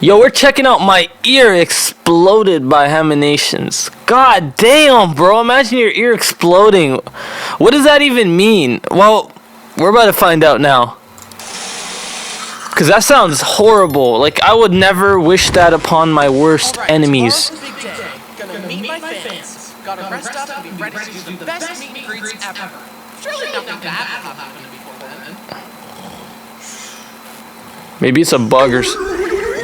Yo, we're checking out My Ear Exploded by Haminations. God damn, bro. Imagine your ear exploding. What does that even mean? Well, we're about to find out now. Because that sounds horrible. Like, I would never wish that upon my worst enemies. Big day. Gonna meet my fans. Gotta rest up and be ready to do the best meet and greets ever. Surely nothing bad will happen before then. Maybe it's a bug or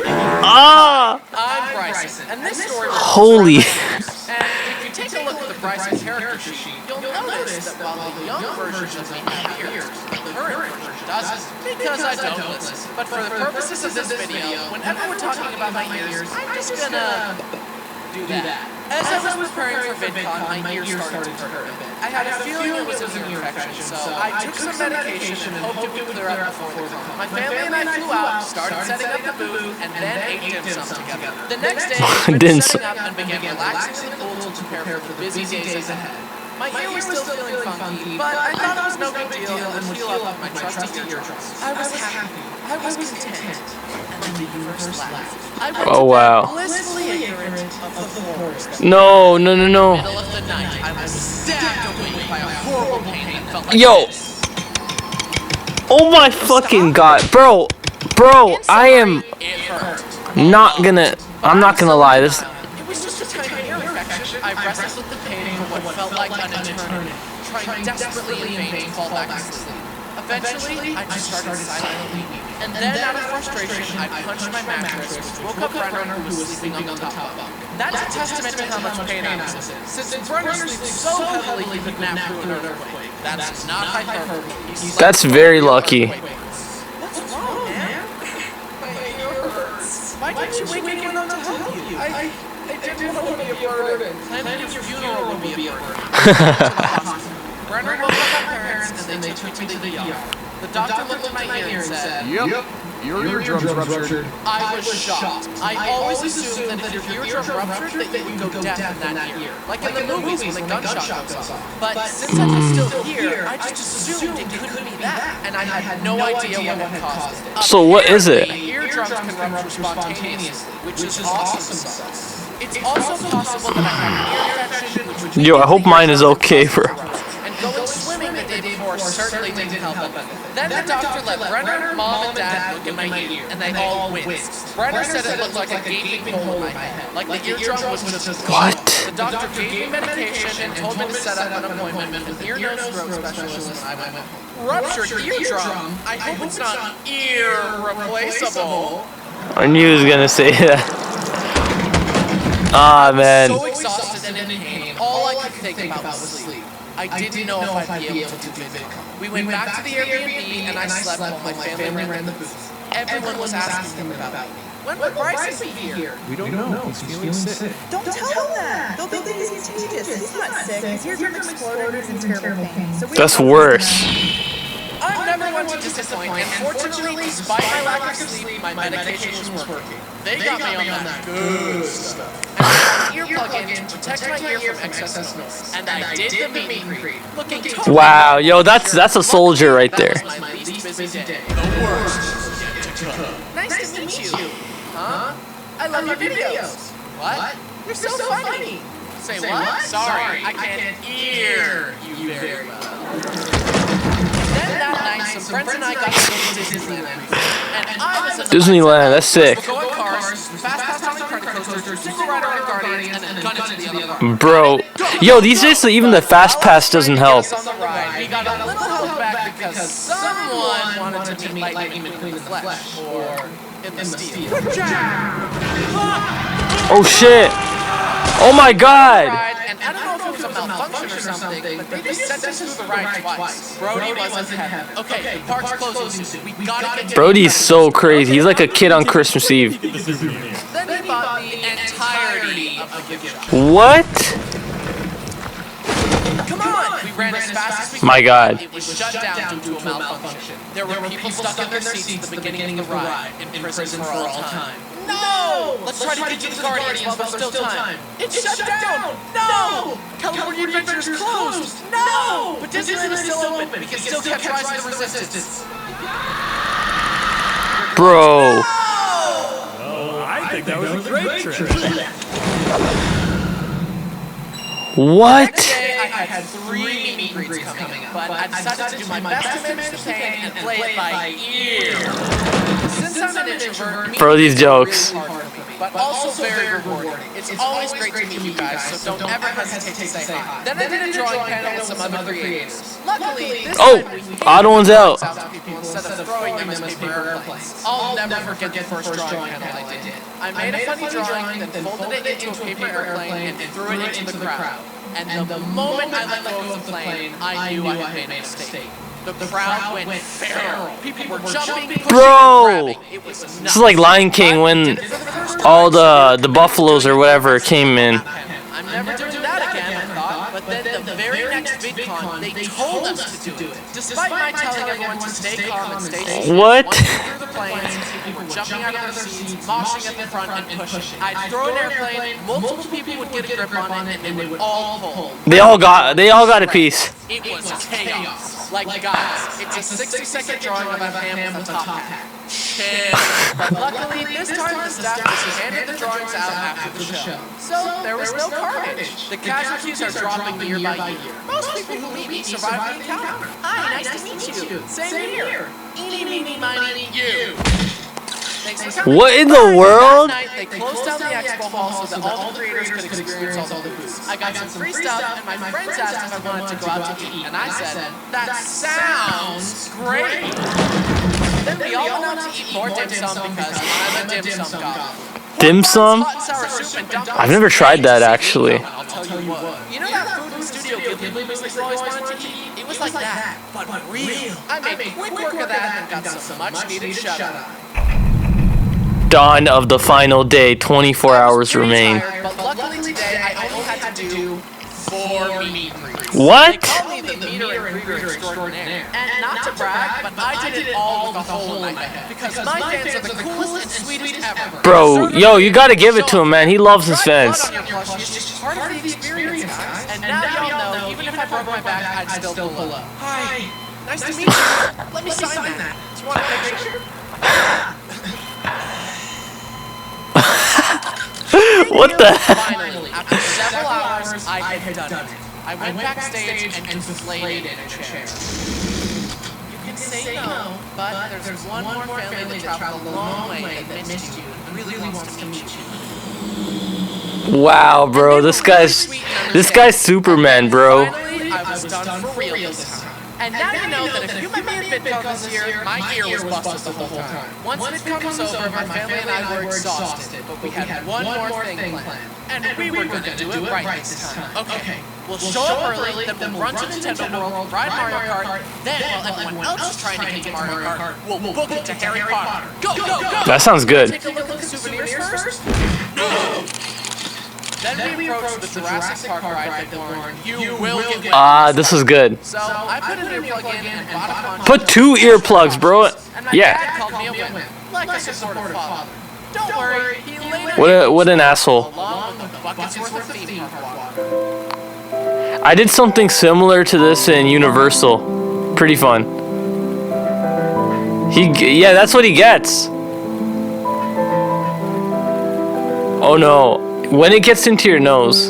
Ah! I'm Bryson, and this story was Holy. And if you take a look at the Bryson character sheet, you'll notice that while the young version of me have ears, the current version doesn't, because I don't listen. But for the purposes of this video, whenever we're talking about my ears, I'm just gonna do that. As I was preparing for VidCon, my ears started to hurt a bit. I had a feeling it was an ear infection, so I took some medication and hoped it would clear up before the con. My family and I flew out, started setting up the booth, and then ate dim sum together. The next day, we went setting up and began relaxing in the pool to prepare for the busy days ahead. My ear was still feeling funky, but I thought it was no big deal and would heal up with my trusty eardrums. I was happy. I was content. And then the universe laughed. Oh, wow. Blissfully ignorant of the horrors. No. In the middle of the night, I was stabbed awake by a horrible pain that felt like Yo. this. Oh my fucking god. Bro, I am It hurt. I'm not gonna lie. This. It was just a tiny ear infection. I wrestled with the pain for what felt like an eternity, trying desperately in vain to fall back to sleep. Eventually, I just started silently weeping. And then, out of frustration, I punched my mattress, which woke up Brenner, who was sleeping on the top bunk. That's a testament to how much pain I was in. Since Brenner sleeps so heavily he could nap through an earthquake. That's not hyperbole. That's very lucky. What's wrong, man? My ear hurts. Why didn't you wake me up to help you? I didn't want to be a burden. Planning your funeral would be a burden. Brenner woke up my parents and they took me to the ER. The doctor looked at my ear and said, Yep, your eardrum's ruptured. I was shocked. I always assumed that if your eardrum ruptured, that you would go deaf in that ear. Like in the movies when the gunshot goes off. But since I was still here, I just assumed it couldn't be that. And I had no idea what had caused it. So what is it? Eardrums can rupture spontaneously, which is awesome sauce. It's also possible that I had an ear infection, which would Yo, I hope mine is okay, bro. Going swimming the day before certainly didn't help it. Then the doctor let Brenner, Mom, and Dad look at my ear, and they all winced. Brenner said it looked like a gaping hole in my head, like the eardrum was just What? The doctor gave me medication and told me to set up an appointment with ear, nose, throat specialist, and I went home. Ruptured eardrum? I hope it's not irreplaceable. I knew he was gonna say that. Ah, man. So exhausted and in pain, all I could think about was sleep. I didn't know if I'd be able to do VidCon. We went back to the Airbnb and I slept while my family ran the booth. Everyone was asking about me. When would Bryson be here? We don't know. He's feeling sick. Don't tell them that. They'll think he's contagious. He's not sick. His eardrum exploded. He's in terrible pain. So That's worse. I'm never one to disappoint, and fortunately, despite my lack of sleep, my medication was working. They got me on that good stuff. I put an earplug in to protect my ear from excess noise, and I did the meet and greet. Looking totally Wow, yo, that's a soldier right there. That was my least busy day. The worst yet to come. Nice to meet you. Huh? I love your videos. What? You're so funny. Say what? Sorry, I can't hear you very well. Then that night, some friends and I got to go to Disneyland. And I was in the Disneyland, that's sick. Going cars, fast pass on the credit coaster, single rider on Guardians, and then gun into the other car. Bro. Yo, these days even the fast pass doesn't help. On the ride, we got a little held back because someone wanted to meet Lightning McQueen in the flesh, or in the steel. Oh shit. Oh my god. And I don't know if it was a malfunction or something, but they just sent us through the ride twice. Brody wasn't in heaven. Okay, park's closing soon. We gotta get to Brody's so crazy. He's like a kid on Christmas Eve. Then he bought the entirety of the gift shop. What? Come on! We ran as fast as we could. My god. It was shut down due to a malfunction. There were people stuck in their seats at the beginning of the ride, in prison for all time. No! Let's try to get to the Guardians while there's still time. It's shut down! No! California Adventure is closed! No! But Disneyland is still open. We can still catch Rise of the Resistance. Bro. I think that was a great trip. What? Today I had 3 meet and greets coming up, but I decided to do my best to manage the pain and play it by ear. Since I'm an introvert, Bro, these jokes. really hard for me, but also very rewarding. It's always great to meet you guys, so don't ever hesitate to say hi. Then I did a drawing panel with some other creators. Luckily, this Oh, time we odd one's out. to people instead of throwing them as paper airplanes. I'll never forget the first drawing panel I did. I made a funny drawing, then folded it into a paper airplane and threw it into the crowd. And the moment I let go of the plane, I knew I had made a mistake. The crowd went feral. People were jumping, pushing, Bro! and grabbing. It was nuts. This is like Lion King when all the buffaloes or whatever came in. I'm never doing that again, I thought. But then the very next VidCon, they told us to do it. Despite my telling everyone to stay calm and stay safe. What? Once we threw the planes, people were jumping out of their seats, moshing at the front and pushing. I'd throw an airplane, multiple people would get a grip on it, and they would all pull. They all got a piece. It was chaos. Like, guys, it's a 60-second drawing of a ham with a top hat. Chill. But luckily, this time the staff just handed the drawings out after the show. So, there was no carnage. The casualties are dropping year by year. Most people who meet me survive the encounter. Hi, nice to meet you. Same here. Eeny, meeny, miny, you. Thanks for coming. What in the world? That night, they closed down the expo hall so that all the creators could experience all the booths. I got some free stuff, and my friends asked if I wanted to go out to eat, and I said, that sounds great. Then we all went out to eat more dim sum because I'm a dim sum god. Dim sum? Hot and sour soup and dumplings. I've never tried that actually. I'll tell you what. You know that food in Studio Ghibli movies we always wanted to eat? It was like that, but real. I made quick work of that and got some much-needed shut-eye. Dawn of the final day, 24 hours remain. But luckily today, I only had to do 4 meet and greets. What? They call me the meter and greeter extraordinaire. And not to brag, but I did it all with a hole in my head. Because my fans are the coolest and sweetest ever. Bro, yo, you gotta give it to him, man. He loves his fans. It's just part of the experience, guys. And now y'all know, even if I broke my back, I'd still pull up. Hi. Nice to meet you. Let me sign that. Do you want a picture? What the heck? Finally, after several hours, I had done it. I went backstage and deflated in a chair. You can say no, but there's one more family that traveled a long way that missed you and really wants to meet you. Wow, bro, this guy's Superman, bro. Finally, I was done for real this time. And now you know that if you met me at VidCon this year, my ear was busted the whole time. Once VidCon was over, my family and I were exhausted, but we had one more thing planned. And we were going to do it right this time. Okay, we'll show up early, then we'll run to Nintendo World, ride Mario Kart, then while everyone else is trying to get to Mario Kart, we'll book it to Harry Potter. Go, go, go! That sounds good. Take a look at the souvenirs first? No! Then we approached the Jurassic Park ride that warned, you will get Ah, this is good. So I put an earplug in and bought a punch. Put 2 earplugs, bro. And my Yeah. dad called me a wimp, like a supportive father. Don't worry, he later What an asshole. along with the buckets worth of theme park water. I did something similar to this in Universal. Pretty fun. Yeah, that's what he gets. Oh no. When it gets into your nose.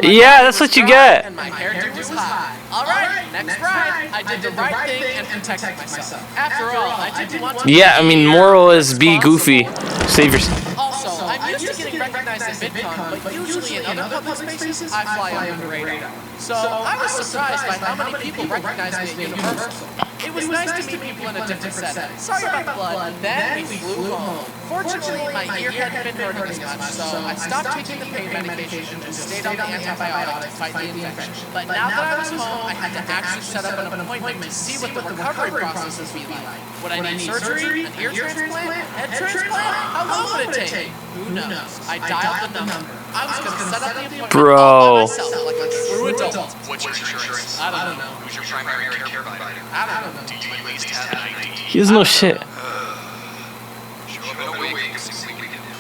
Yeah, that's what you get. And my hairdo was high. Alright, next ride. I did the right thing and protected myself. After all, I didn't want to... Yeah, I mean, moral is be goofy. Save yourself. Also, I'm used to getting recognized at VidCon, but usually in other public spaces, I fly under the radar. So, I was surprised by how many people recognized me at Universal. It was nice to meet people in a different setting. Sorry about the blood, then we flew home. Fortunately, my ear hadn't been hurting as much, so I stopped taking the pain medication and stayed on the antibiotic to fight the infection. But now that I was home, I had to actually set up an appointment to see what the recovery process would be like. Would I need surgery, an ear transplant, head transplant? How long would it take? Who knows? I dialed the number. I was going to set up the appointment Bro. all by myself like a true adult. What's your insurance? I don't know. Who's your primary care provider? I don't know. Do you at least have an ID? He doesn't know shit. Show up in a week and see what we can do.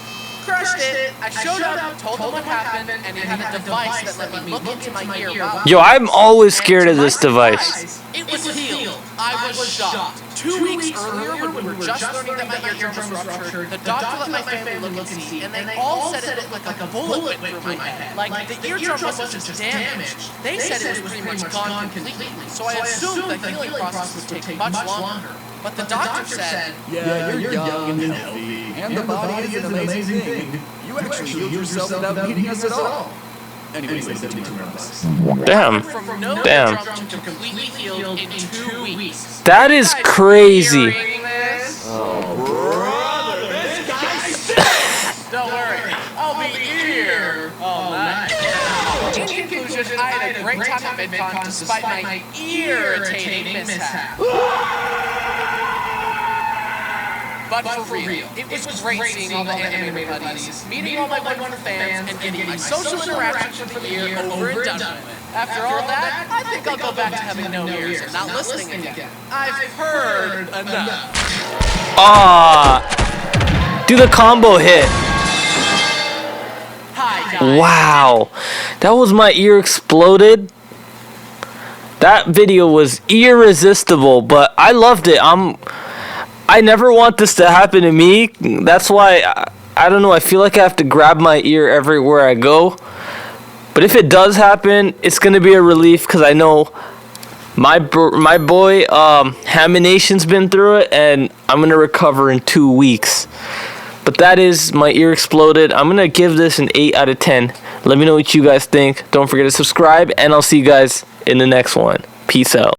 Crushed it. I showed up, told them what happened, and he had a device that let me look into my ear. Yo, I'm always scared of this device. It was healed. I was shocked. 2 weeks earlier, when we were just learning that my eardrum was ruptured, the doctor let my family look and see, and they all said it looked like a bullet went through my head. Like, the eardrum wasn't just damaged. They said it was pretty much gone completely. So I assumed the healing process would take much longer. But the doctor said, Yeah, you're young and healthy. And the body is an amazing thing. You actually healed yourself without needing us at all. Anyways, they said $200. Damn. from no Damn. eardrum to completely healed in 2 weeks. That is crazy. Don't worry, I'll be here all night. In conclusion, I had a great time at VidCon despite my irritating mishap. But for real, it was great seeing all the anime buddies, meeting all my wonderful fans, and getting my social interaction for the year over and done with. After all that, I think I'll go back to having no ears and not listening again. I've heard enough. Ah, do the combo hit. Hi, guys. Wow, that was my ear exploded. That video was irresistible, but I loved it. I never want this to happen to me. That's why I don't know. I feel like I have to grab my ear everywhere I go. But if it does happen, it's gonna be a relief because I know my boy Haminations been through it, and I'm gonna recover in 2 weeks. But that is my ear exploded. I'm gonna give this an 8 out of 10. Let me know what you guys think. Don't forget to subscribe, and I'll see you guys in the next one. Peace out.